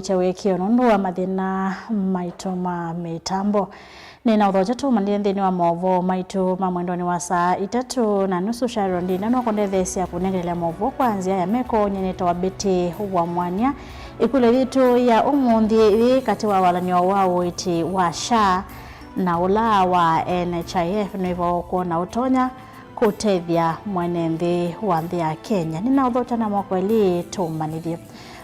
Chawekio nundu wa mathina maitu ma mitambo nina udhoja tu mandine thini wa movo maitu mamwendoni wa saa 3:30 Sharon Ndina no kondethesya kunengelea movo kwanzia ya meko nyeneta wa beti wa mwanya ikule litu ya umundi kati wa walanyo wao iti wa SHA na ula wa NHIF nivo kuona utonya kutethia mwenenthi wa nthi ya Kenya. Nina udhoja na mwakweli tumanithie.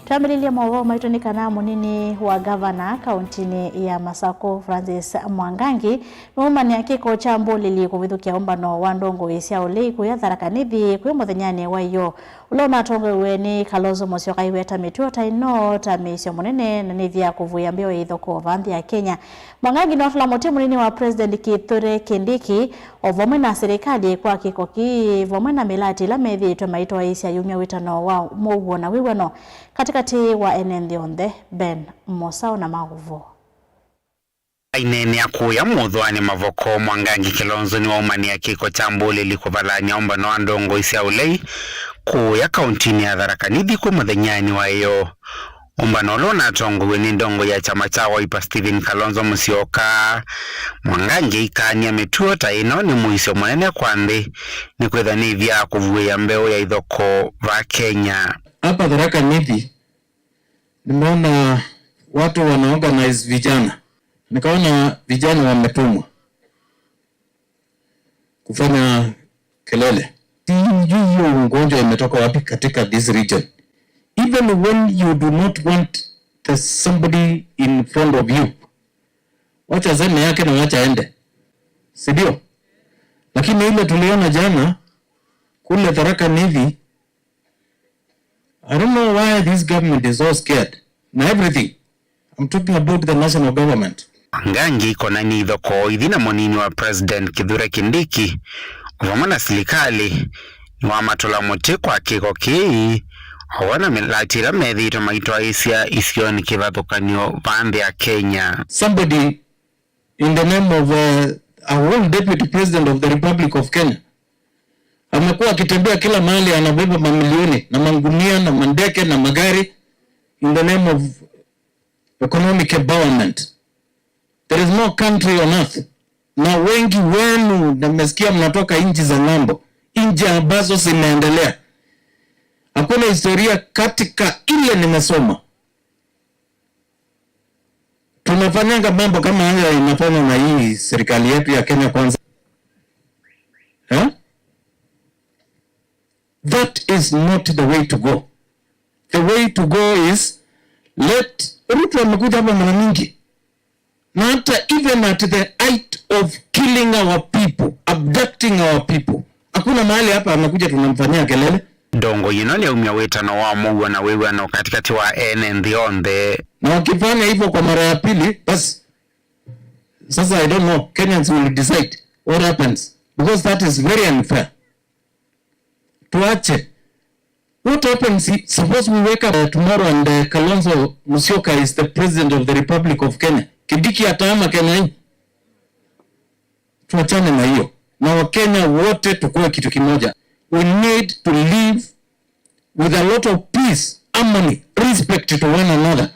Tuambililia mawo maitoni kana munini wa governor kauntini ya Masako Francis Mwangangi numani akiko chambo lili kuvithukia umbano wa ndongo isia ule kuya tharakanithi kuya muthenyani wa iyo ulona tongewe ni Kalonzo Musyoka iweta mituo taino tamisio munene na nithia kuvuya mbio ithoko vanthi ya Kenya. Mwangangi no flamote munini wa President Kithure Kindiki ovomwe na serikali kwa kikoki vomwe na milati la methi maito wa isia yumia witano wa muguo na wiwano katikati wa enenthi onthe Ben Mosao na Maguvo. Ainene akuya muthwani mavoko Mwangangi Kilonzo ni waumania kiko chambo lili kuvalanya umbano wa ndongo isia ulei kuya kauntini ya Tharakanithi kwa muthenyani wa iyo. Umbano lona tongowe ni ndongo ya chama cha Wiper Stephen Kalonzo Musyoka. Mwangangi ikania mituo taino ni muisio munene kwa nthi ni kwithanithia kuvuia mbeo ya ithoko va Kenya. Hapa Tharakanithi nimeona watu wanaorganize vijana. Nikaona vijana wametumwa kufanya kelele. Hiyo ugonjwa imetoka wapi katika this region? Even when you do not want somebody in front of you, wacha zeme yake na wacha ende, sidio? Lakini ile tuliona jana kule Tharakanithi, I don't know why this government is so scared na everything. I'm talking about the national government. Mwangangi kona ni ithoko ithina munini wa President Kithure Kindiki uvamana serikali ni wa matola muti kwa kiko kii wana milatira methito maitwa isia isioni kivathukanio vanthi ya Kenya. Somebody in the name of our own Deputy President of the Republic of Kenya amekuwa akitembea kila mahali anabeba mamilioni na mangunia na mandeke na magari in the name of economic empowerment. There is no country on earth. Na wengi wenu nimesikia mnatoka nchi za ng'ambo, nchi ambazo zimeendelea. Hakuna historia katika ile nimesoma. Tunafanyanga mambo kama haya inafanya na hii serikali yetu ya Kenya Kwanza. That is not the way to go. The way to go is Ruto amekuja hapa mara mingi. Na hata even at the height of killing our people, abducting our people, hakuna mahali hapa amekuja tunamfanyia kelele. Ndongo yinole umya wetano wa muwa na wiwano katikati wa enenthi onthe. Na wakifanya hivyo kwa mara ya pili, basi sasa I don't know, Kenyans will decide what happens, because that is very unfair. Tuache. What happens, suppose we wake up tomorrow and Kalonzo Musyoka is the President of the Republic of Kenya. Kindiki atahama Kenya hii. Tuachane na hiyo. Na Wakenya wote tukue kitu kimoja. We need to live with a lot of peace, harmony, respect to one another.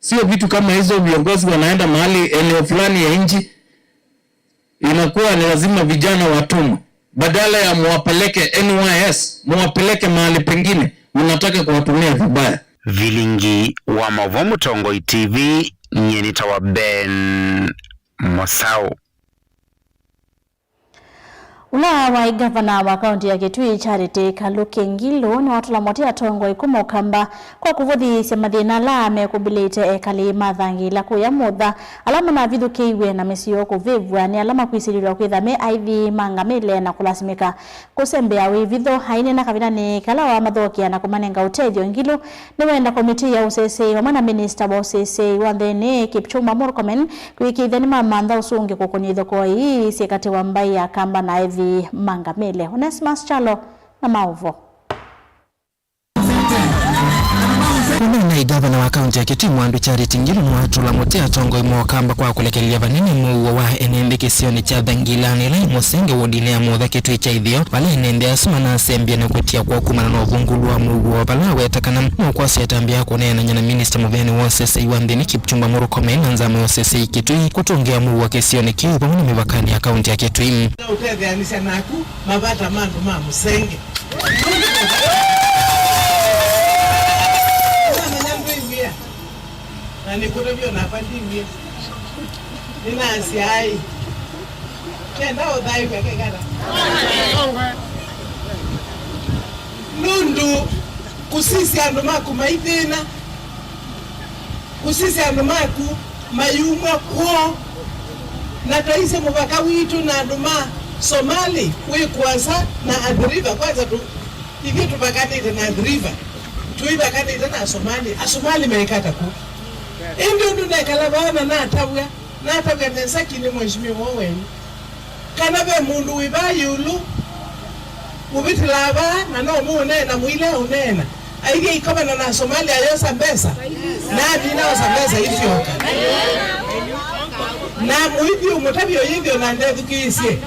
Sio vitu kama hizo viongozi wanaenda mahali eneo fulani ya nchi inakuwa ni lazima vijana watumwe. Badala ya muwapeleke NYS, muwapeleke mahali pengine, mnataka kuwatumia vibaya. Vilingi wa Mavomu Tongoi TV, nyenita wa Ben Mosao. Ula wa gavana wa kaunti ya Kitui Charity Kaluki Ngilu ni watula motia Tongoi kumukamba kwa kuvuthi sia mathina la mekubilite ekali mathangi la kuya mutha alama na vithuki iwe na misio kuvivwa ni alama kwisirira kwithame aithi mangamile na kulasimika kusembea wivitho haine na kavina ni kala wa mathokia na kumanenga utethio. Ngilu ni wenda komiti ya UCC wa mwana minister wa UCC wa nthini Kipchumba Murkomen kwikithani mamantha usungi kukunyitho kwa hii siekati wa mbai ya kamba na aithi mangamile. Onesmus Chalo na Mauvo. na gavana wa kaunti ya Kitui Mwandu Charity Ngilu mwatula motea tongo imokamba kwa kulekelia vanini muwa wa enende kisioni cha Dhangilani la Musenge wodine ya mudha Kitui cha idhio wale enende asuma na asembia na kutia kwa kumana na uvungulu wa muwa wala wetakana mkwasi ya tambia kunena nyana minister muveni wosese iwandini Kipchumba Murkomen na nzame wosese Kitui kutongea muwa kisioni kiu kwa muna mivakani ya kaunti ya Kitui. Uteze anisha naku mabata mandu ma Musenge na nikurevyo na pandimia nina asiai kenda odai kwa kegara nundu kusisi andu maku maithina kusisi andu maku mayumwa kwa na taise mubaka witu na andu ma Somali wikuasa na Adriva kwanza tu hivi tubakanite na Adriva tuibakanite na Somali meikata ku ndio ndio kalabana na tabwa nesaki ni mheshimiwa wenyu kana be mundu wibayulu ubitilaba na no munena mwile unena aige ikabana na Somalia yosa mbesa na dina sambesa ifyoka na muibi umutabyo yivyo na ndethukisi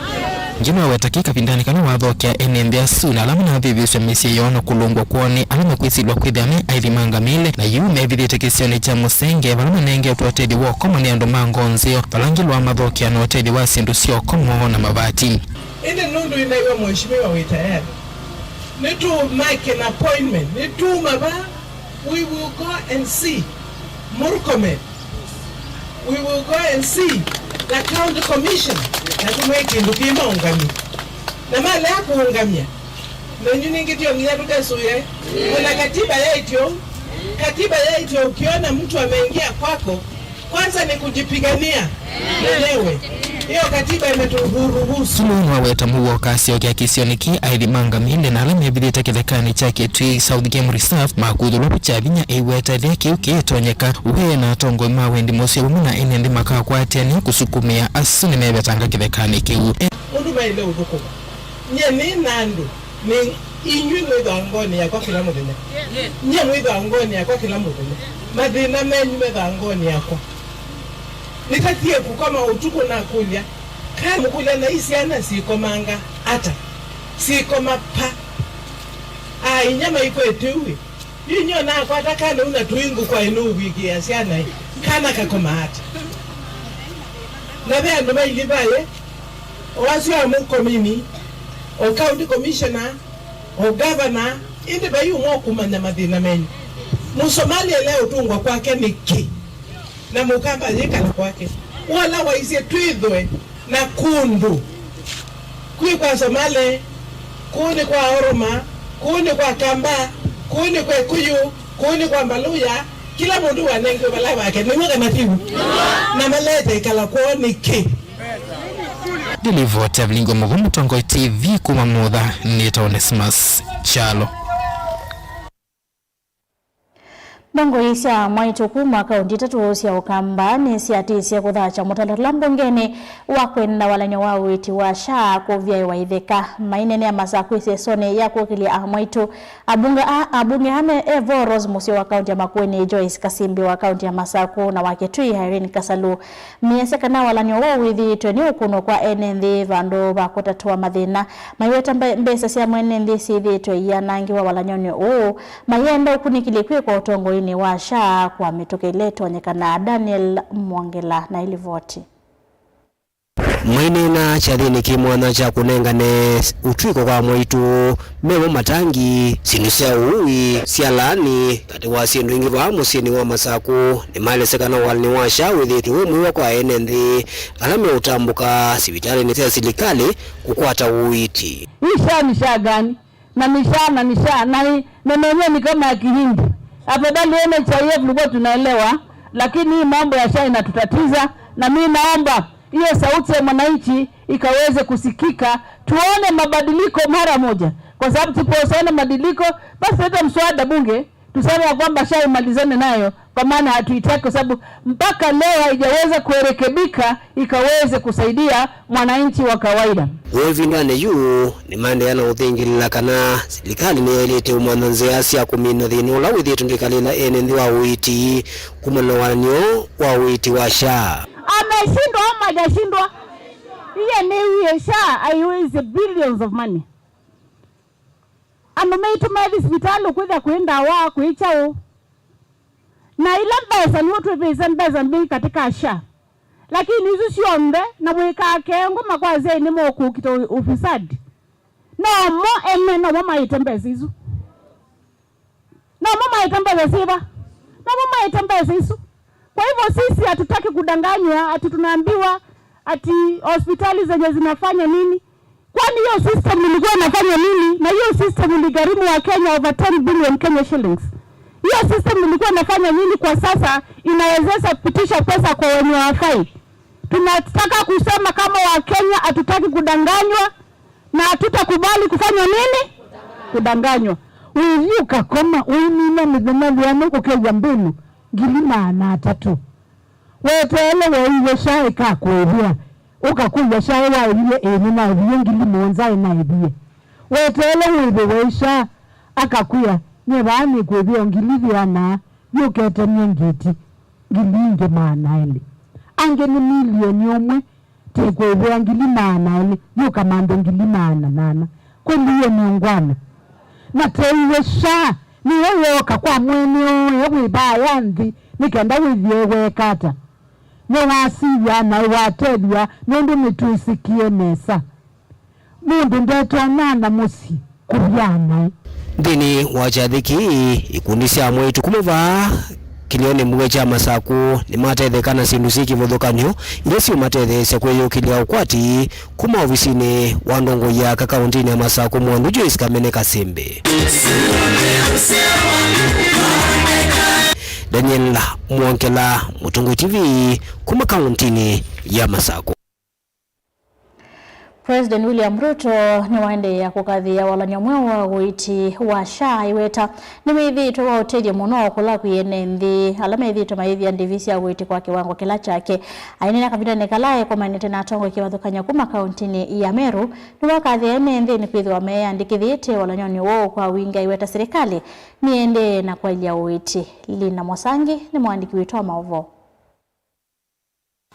Njino wetakika pindani kanu wathokia enembea suna alamu na vivyo misi yono kulungwa kuoni alama kuisilwa kuidhame aithimanga mile na yume vidhite kisioni cha Musenge valama nenge utuatedi wako mani ando mangonzio valangilwa mathokia na utedi wa sindu sioko na mabati. Ine nundu inaiwa mheshimiwa witayari nitu make an appointment nitu maba we will go and see Murkomen. We will go and see the county commission na tumweke ndukima ungami na mali yako ungamia na nyuni ngitio ngiyaruka suye kuna katiba yetu ukiona mtu ameingia kwako kwanza ni kujipigania mwenyewe. Hiyo katiba imeturuhusu. Suluhu waweta muwa kasi okia kisioniki aidhimanga minde na alame vidhita kithekani chake Tui South Game Reserve makudhulu puchavinya iweta dheki ukietonyeka uwe na tongo ima wendi mosi ya umuna inendi maka kwa atiani kusukumia asuni mebetanga kithekani kiu. Undu maile udukuma. Nye ni nandu ni inyu mwidho angoni ya kwa kila mudine. Nye mwidho angoni ya kwa kila mudine. Madina menyu mwidho angoni ya kwa. Nitatie kukoma utuku na kulia kama kulia na isi ana siko manga ata siko mapa inyama iko etuwi yinyo na kwa takana una tuingu kwa inu wiki ya siana kana kakoma ata na bia ndo bailibaye wasi wa Murkomen o county commissioner o governor inde bayu mo kumanya madina menyu Musomali leo tungwa kwake niki na mukamba yekala kwake wala waise twidhwe na kundu kui kwa Somali kuni kwa Oroma kuni kwa Kamba kuni kwa Kuyu kuni kwa Mbaluya kila mundu wanenge wala wake ni mwaga matibu na malete kala kuoni ki Deliver Tavlingo Mugumu Tongo TV kumamudha Nita Onesmus Chalo Bango isya mwaituku mwaka unditatu sya ukamba ni siatisia kuthacha mutalatula mbungeni wa kwenda walanyo wa witi wa SHA kuvya waitheka mainene ya masaku isesone ya kukilia amwaitu abunge hame Evo Rose Musio wa kaunti ya Makueni Joyce Kasimbi wa kaunti ya Masaku na Waketui Irene Kasalu mieseka na walanyo wa withi tweni ukuno kwa enenthi vandu vakutatua mathina maiweta mbesa sya mwenenthi sithitwe ya nangi wa walanyoni uu mayenda ukunikili kwe kwa utongo ni wa SHA kwa metokeletwa nyekana Daniel Mwangela na ilivoti. Mwene na chathini kimwana cha kunengane utwiko kwa mwitu mewo matangi sinusea uwi sialani kati wa sindu ingi wa musini wa Masaku ni male sekana walini wa SHA withitu mwiwa kwa enenthi alame utambuka sivitali ni sia silikali kukwata uwiti. Isha ni SHA gani? Na ni SHA na nenye ni kama ya Kihindi. Afadhali NHIF tulikuwa tunaelewa, lakini hii mambo ya SHA inatutatiza na mimi naomba hiyo sauti ya mwananchi ikaweze kusikika, tuone mabadiliko mara moja. Kwa sababu tusipoona mabadiliko basi hata mswada bunge tuseme ya kwamba SHA imalizane nayo, kwa maana hatuitaki, kwa sababu mpaka leo haijaweza kurekebika ikaweze kusaidia mwananchi wa kawaida. Wevindane yu ni mande yana uthingilila kana serikali ni elite umwananze asia kumina thino la withi tungikalila enendi wa uiti kumalowanyo wa uiti wa SHA. Ameshindwa ama hajashindwa? Hiyo ni SHA haiwezi billions of money. Anumeituma hospitali kwenda kwenda wa kuichao. Na ila pesa ni watu pesa mbili katika SHA. Lakini hizo siombe na mweka kengo makwaze ni moku kito ufisadi. Na mo eme na mama itembeza hizo. Na mama itembeza siba. Na mama itembeza hizo. Kwa hivyo sisi hatutaki kudanganywa, ati tunaambiwa ati hospitali zenye zinafanya nini? Kwani hiyo system ilikuwa inafanya nini? Na hiyo system iligharimu wa Kenya over 10 billion Kenya shillings. Hiyo system ilikuwa inafanya nini kwa sasa inawezesha kupitisha pesa kwa wenye hawafai? Tunataka kusema kama wa Kenya hatutaki kudanganywa na hatutakubali kufanya nini? Kudanganywa. Wewe ukakoma wewe mimi yangu kwa mbinu ngilima na tatu. Wewe tele wewe SHA ikakwebia. Ukakuja SHA wa ile na ngili monza na ibie. Wewe tele wewe SHA akakuya nyebani kwebia ngili yana yukete nyengiti ngilinge maana ile. Ange ni milioni omwe tekwebia ngili maana ile yukamando ngili maana nana. Kweli hiyo ni ngwana. Na tewe SHA ni wewe kwa mwenye wewe baya ndi nikenda wewe kata ne wasiya na watebya nende mitusikie nesa mundu ndeto nana musi kubyana ndini wachathiki ikundisia mwetu kumuva kilione mwe cha masaku ni matethekana sindu siki vuthukanyo yesi matethese kweyukilia ukwati kuma ofisini wa ndongo ya kaunti ya Masaku Mwandu Joyce Kamene Kasembe. Daniel Mwankela, Mutungu TV, kuma kaunti ya Masaku. President William Ruto ni waende ya kukadhia walanyamwe wa uiti wa SHA iweta ni mithito wa uteje muno kula kuyene nthi alama ithito maithi ya ndivisi ya uiti kwa kiwango kila chake ainena kabida nekalae kwa manete na tongo ikiwathukanya kuma kauntini ya Meru ni wakadhia ene nthi ni kwithu wa mea ndikithite walanyoni wao kwa winga iweta serikali niende na kwa ilia uiti. Lina Mwasangi ni mwandiki wetu wa maovo.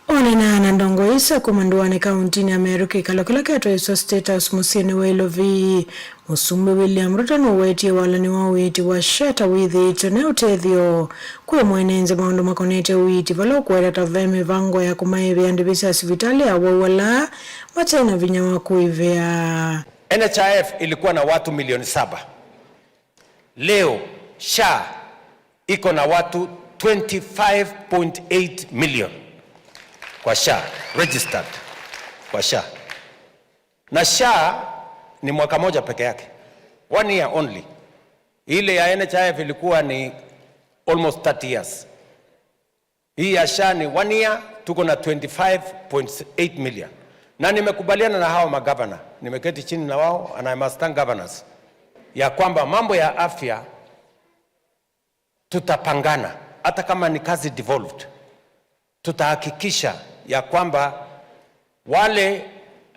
Onena na ndongo isa kumanduane kauntini ya Meru kikalokela kato iso State House musini wa Ilovi. Musumbe William Ruto nuweti walani wa uiti wa SHA withi ito ne utethio kuwa mwenenze maundu makonete uiti valo kuweta taveme vango ya kumaeve andibisa hospitali ya wawala matena vinyawa kuivea. NHIF ilikuwa na watu milioni 7. Leo SHA iko na watu 25.8 million. Kwa SHA, registered kwa SHA. Na SHA ni mwaka moja peke yake. 1 year only. Ile ya NHIF ilikuwa ni almost 30 years. Hii ya SHA ni 1 year, tuko na 25.8 million. Na nimekubaliana na hawa magavana. Nimeketi chini na wao, and I must thank governors. Ya kwamba mambo ya afya tutapangana. Hata kama ni kazi devolved. Tutahakikisha ya kwamba wale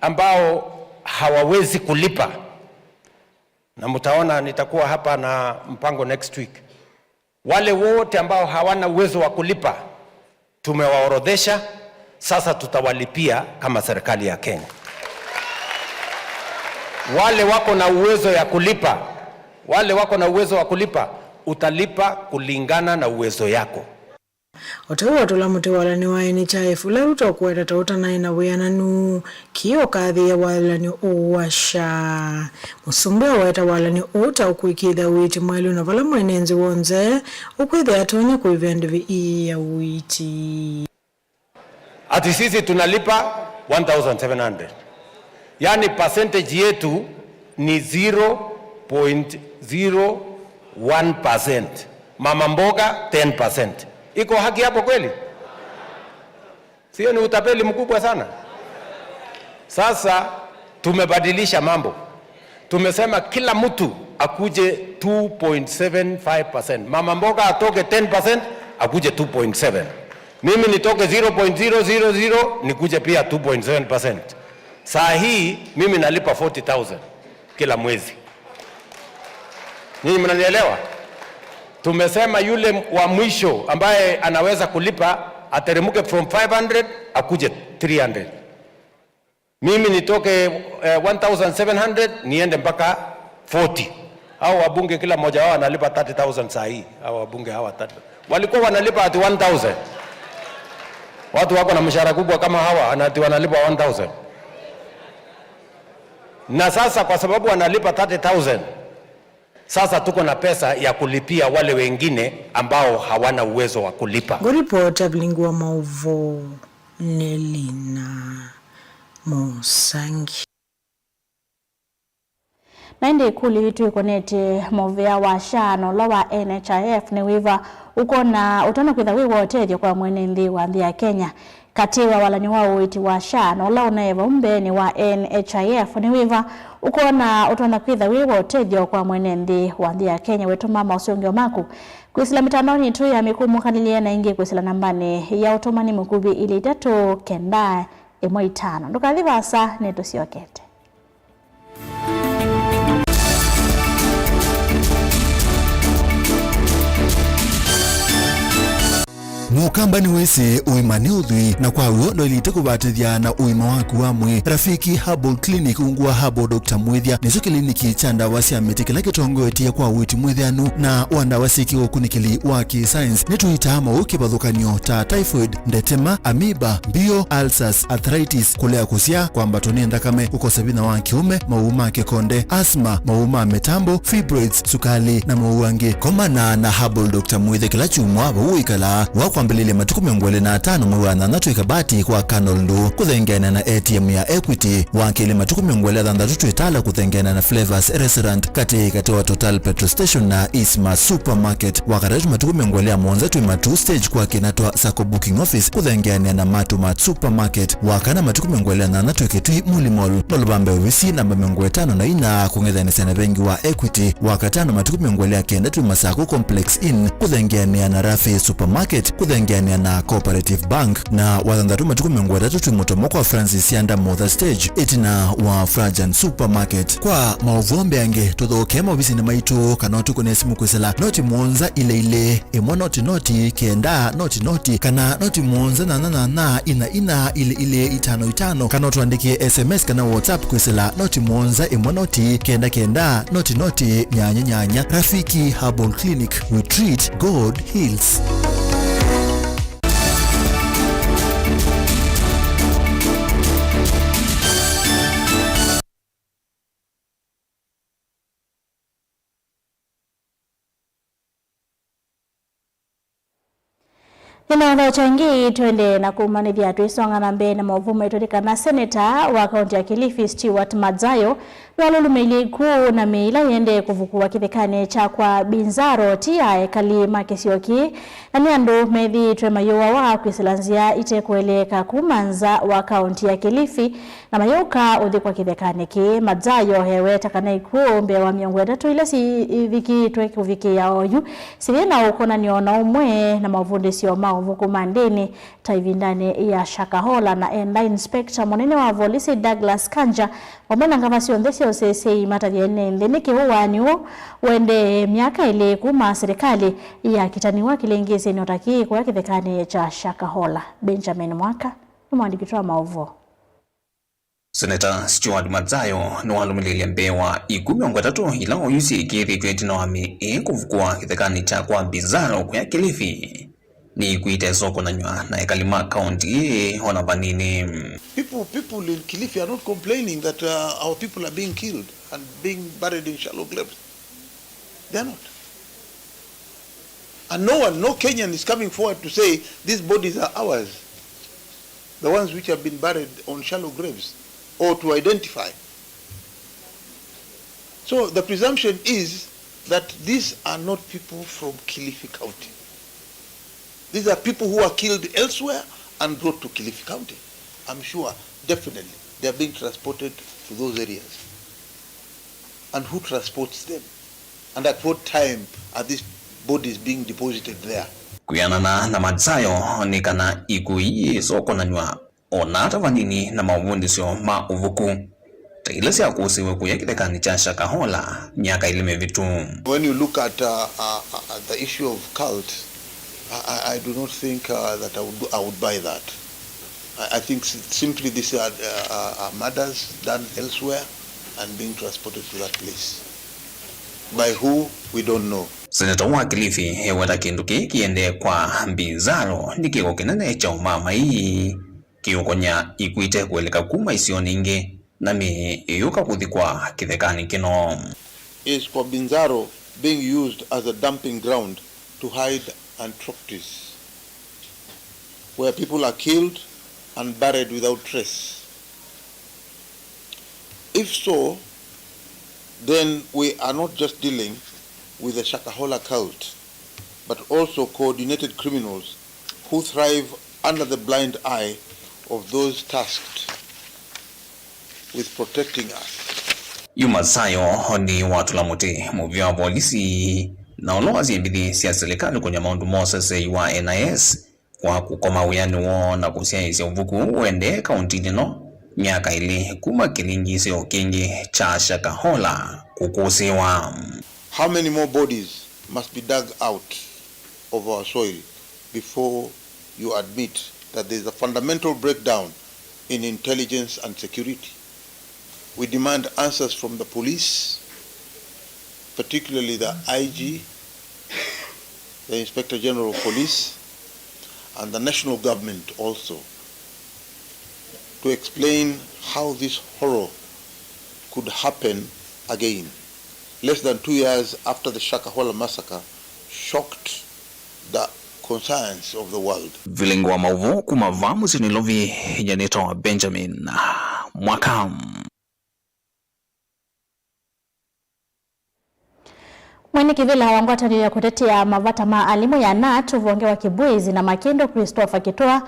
ambao hawawezi kulipa, na mtaona nitakuwa hapa na mpango next week, wale wote ambao hawana uwezo wa kulipa tumewaorodhesha, sasa tutawalipia kama serikali ya Kenya. Wale wako na uwezo ya kulipa, wale wako na uwezo wa kulipa, utalipa kulingana na uwezo yako. Otawa tola mutewalani wa NHIF la Ruto kuweta tauta na ina weananu kiyo kadhi ya walani wa SHA. Musumbe weta walani uta ukuikidha uiti mwali unavala mwenenzi wonze ukuidha atonya kuivendivi ii ya uiti. Ati sisi tunalipa 1,700. Yani percentage yetu ni 0.01%. Mama mboga 10%. Iko haki hapo kweli? Sio ni utapeli mkubwa sana? Sasa tumebadilisha mambo. Tumesema kila mtu akuje 2.75%. Mama mboga atoke 10%, akuje 2.7. Mimi nitoke 0.000 nikuje pia 2.7%. Saa hii mimi nalipa 40,000 kila mwezi. Nyinyi mnanielewa? Tumesema yule wa mwisho ambaye anaweza kulipa ateremuke from 500 akuje 300. Mimi nitoke 1,700 niende mpaka 40. Hao wabunge kila mmoja wao analipa 30,000 saa hii. Hao wabunge hawa 30. Walikuwa wanalipa ati 1,000. Watu wako na mshahara kubwa kama hawa ati wanalipa 1,000. Na sasa kwa sababu wanalipa 30,000, sasa tuko na pesa ya kulipia wale wengine ambao hawana uwezo wa kulipa. Nguripota Bilingwa Mauvo Nelina Musangi. Naende kuli tuikonete movea wa shano lawa NHIF ni wiva uko na utona kwitha wiwa otedio kwa mwene mbi wa mbi ya Kenya. Katiwa walani wao witi wa shano lao na eva umbeni wa NHIF ni wiva uko na utona kwitha wiwa otedio kwa mwene mbi wa mbi ya Kenya wetu mama usiongeo maku. Kuisila mitanoni tu ya mikumu kanilia na ingi kuisila nambani ya utomani mkubi ili tatu kenda emo itano. Ndukaliva asa neto siokete. Mukambani wese uimani udhui na kwa uondo ilite kubatithia na uima waku wamwe. Rafiki Herbal Clinic ungua Herbal Dr. Mwithia nizo kliniki cha ndawa cia miti kila kitongoetia kwa witi mwithianu na wandawa siki ukunikili wa ki-science nituitama ukibadhukanio ta typhoid, ndetema, amoeba, mbio, ulcers, arthritis, kulea kusia, kwamba toni ndakame, ukosa bina wa kiume, mauma kekonde, asma, mauma metambo, fibroids, sukali na mauange. Komana na Herbal Dr. Mwithia kila chumwa uikala wakwambilile matuku 25 mwana na tuikabati kwa Kanolndu kuthengena na ATM ya Equity wakile matuku 23 kuthengena na Flavors Restaurant kati wa Total Petrol Station na Isma Supermarket wakati matuku 12 stage kwa kinatwa Sako Booking Office kuthengena na Matumat Supermarket wakana matuku 28 ketui Mulimol nolubambe wisi namba 5 na ina kungethana sana bengi wa Equity wakatano matuku 9 Masako Complex Inn kuthengena na Rafi Supermarket kuthengania na Cooperative Bank na wathandatu matuku 3 mutomoko wa Francis Yanda Mother Stage itina wa Frajan Supermarket. Kwa mauvombe yange tuthoke mabisi na maitu kana tukone simu kwisela noti monza ile emo noti kenda noti kana noti monza na ina ile 55 kana tuandikie SMS kana WhatsApp kwisela noti monza emo noti kenda noti nyanya. Rafiki Herbal Clinic, we treat, God heals. Ino changi twende na kumanithia tuisonga na mbele na mavumo itolika na Senator wa kaunti ya Kilifi Stewart Madzayo walulumili kuu na mila yende kuvukua kithekane cha kwa Binzaro tia kali makesioki na niandu methi twemayowa wa kwisilanzia ite kueleka kumanza wa kaunti ya Kilifi na mayoka uthi kwa kithekane ki Madzayo hewe takana ikuu mbe wa miongo edatu ila si viki tuweki uviki ya oyu sirina ukona niona umwe na mavundi sio mavuku mandini taivindane ya Shakahola na enda inspector monene wa volisi Douglas Kanja wamena ngama siondesi osese matadiene ndiniki huwaniwo wende miaka ile kuma serikali ya kitaniwa kilengezi inotaki kwa kithekane cha Shakahola. Benjamin Mwaka mwandikitwa mauvo. Senator Stewart Madzayo nwalumilile mbewa igumiongo tatu ila oyusi kithi kwetina wami kuvukua kithekane cha kwa Binzaro kwa Kilifi ni kuite soko na nywa na ekalima county hona banini. People in Kilifi are not complaining that our people are being killed and being buried in shallow graves. They are not. And no Kenyan is coming forward to say these bodies are ours, the ones which have been buried on shallow graves, or to identify. So the presumption is that these are not people from Kilifi County. These are people who are killed elsewhere and brought to Kilifi County. I'm sure, definitely, they are being transported to those areas. And who transports them? and at what time are these bodies being deposited there? Kuyanana na Matsayo ni kana ikuiye sokonanywa onata vanini na mawundisyo ma uvuku tailasi ya kusiwe kuya kithekani cha Shakahola miaka ilime vitu. When you look at the issue of cult, I do not think that I would buy that. I think simply these are murders done elsewhere and being transported to that place. By who, we don't know. Seneta wa Kilifi heweta kindu kiende kwa mbizaro nikiko kinene cha umama hii kiokonya ikuite kueleka kuma isio ninge nami iyuka kuthikwa kithekani kino. Is kwa Binzaro being used as a dumping ground to hide atrocities, where people are killed and buried without trace. If so, then we are not just dealing with the Shakahola cult, but also coordinated criminals who thrive under the blind eye of those tasked with protecting us. Yumasayo ni watu la muti muvya polisi na olowazi embidi siya serikali kwenye maundu Moses wa NIS kwa kukoma uyani wo na kusia isi uvuku uende kaunti nino miaka ili kuma kilingi isi okingi cha Shakahola kukusiwa. How many more bodies must be dug out of our soil before you admit that there is a fundamental breakdown in intelligence and security? We demand answers from the police, particularly the IG, the Inspector General of Police, and the national government also, to explain how this horror could happen again. Less than 2 years after the Shakahola massacre shocked the conscience of the world. Vilengo wa mauvu kumavamu zinilovi janito Benjamin Mwakam. Mwene kivila wangwatani ya kutetea mavata maalimu ya natu vonge wa Kibwezi na Makendo Christopher Kitoa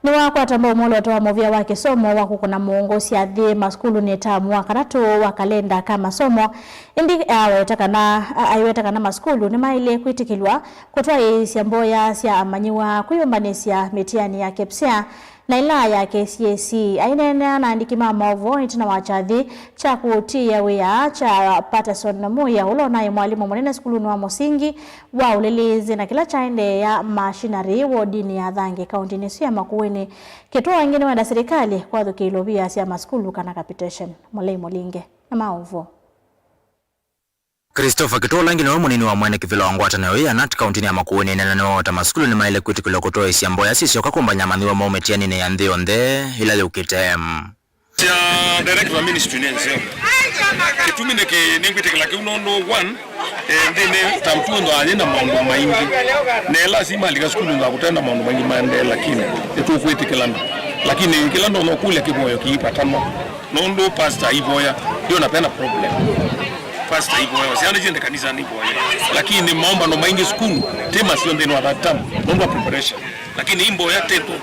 ni wako atamba umolo watoa movia wake somo wako kuna muongosi ya the maskulu neta mwaka nato wakalenda kama somo indi aiwetaka na maskulu ni maile kuitikilwa kutoa isi amboya siya amanyiwa kuyumbanisya metiani ya Kepsia na ila ya KCAC ainene na andikima maovo itina wachadhi cha kutia wea cha Patterson na Muya ulo na mwalimu mwenene skulu wa Musingi wa ulilizi na kila chaende ya machinery wodini ya Thange kaunti ni siya Makueni Kitoa wengine wanda serikali kwa dhuki ilobia siya maskulu kana capitation Mulei Molinge na maovo. Christopher Kitoa langine wa munini wa mwene kivila wangwata na wea nat kaunti ya Makueni na wata maskulu ni maile kuitikulo kutoa isi amboya sisi wakakumba nyamaniwa maumetiani ni yandhi onde ilale ukitem. Sia director ministry nenze. Kitumi neke ningwitekela kiunono 1 ndine tamtundo anyenda maundu maingi. Nela sima liga skulu ndo kutenda maundu maingi mande lakini etukuitikela. Lakini kila ndo nokule kiboyo kiipatamo. Nondo pastor iboya ndio napenda problem. Pastor iboya siana jende kanisa ni boya. Lakini maomba ndo maingi skulu tema sio ndeno atatamu. Nondo preparation. Lakini imboya teto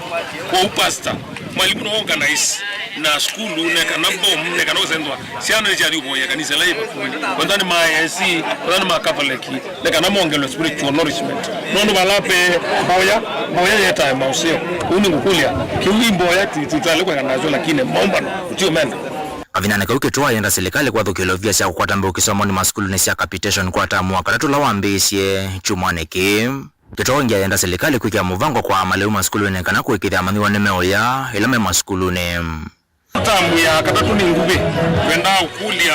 kwa upasta mwalimu no organize na skulu neka na bom neka no zendwa siana jari boya kanisa la iba kwandani ma AC kwandani ma Catholic neka na mongelo spiritual nourishment nondo balape boya yeta mausio uni ngukulia kiwimbo ya tutale kwa nazo lakini maomba ndio menda avinane kauke tuwa yenda serikali kwa dhukilovia siya kukwata mbe ukisomoni maskulu ni siya capitation kwa tamu wakatatu la wambisye chumwaneki Kitoa ingia yenda serikali kuikia muvango kwa maleu maskulu nekana kuikithia amaniwa nemeo ya ilame maskulu ne tamu ya katatu ni ngube kwenda ukulia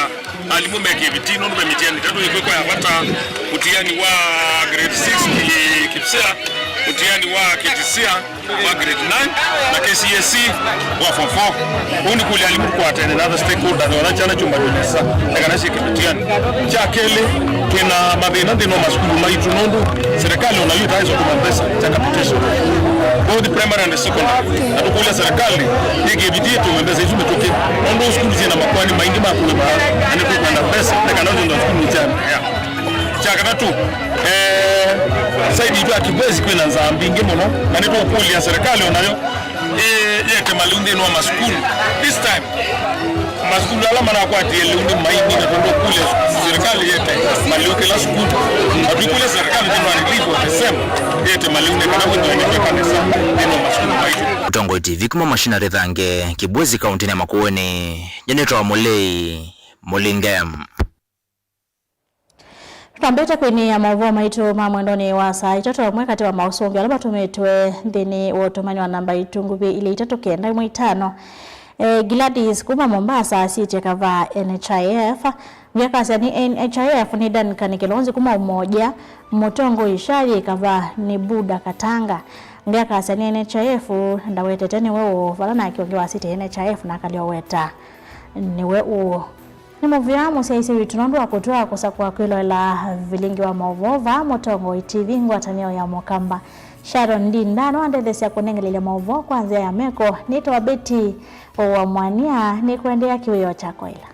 alimu meke vitino nube mitiani tatu ikweko ya wata utiani wa grade 6 Kipsea utiani wa Kitisia wa grade 9 na KCSE wa form 4 uni kuli alimu kwa atene na stakeholder wanachana chumba dunesa nekana shiki mitiani chakele kena madhina dino maskulu maitu nondu serikali unayuta hizo kumambesa cha capitation both the primary and the secondary na tukulia serikali hiki vitie tumembesa hizo metoke nondu skulu zina makwani maingi makulu ba ane kwenda pesa nekana ndo skulu mitiani chakatatu saidi ya Kibwezi kwena nzambi ngimono na nito kulia serikali onayo yete malundi no maskulu this time maskulu alama na kwa tie lundi maini na tondo kule serikali yete maluke la skulu adukule serikali tena relief of the same yete malundi kana windo ni kanisa neno maskulu maini Tongo TV kuma mashinare thange Kibwezi kaunti ya Makueni Nyenetwa Mulei Mulingem Tambeta kwenye ya mauvo maitu mamwendoni wa saa itoto mwekati wa mausongi alaba tumetwe dhini wotumani wa namba itungubi ili itatu kenda mwitano Gladys kuma Mombasa siche kava NHIF Ngekasi ni NHIF ni Duncan Kilonzi kuma umoja Mutongo Ishari kava ni Buda Katanga Ngekasi ni NHIF ndawete teni wewo falana akiongewa siti NHIF na kalioweta ni wewo ni muviamu siyaisi witunondo wa kutua kusa kwa kwilo la vilingi wa mauvova Mutongo TV ngwatanio ya Mokamba Sharon Ndindano andedhesi ya kunengelele mauvo kwanzia ya meko nito wabeti wa mwania ni kuendea kiweo chako ila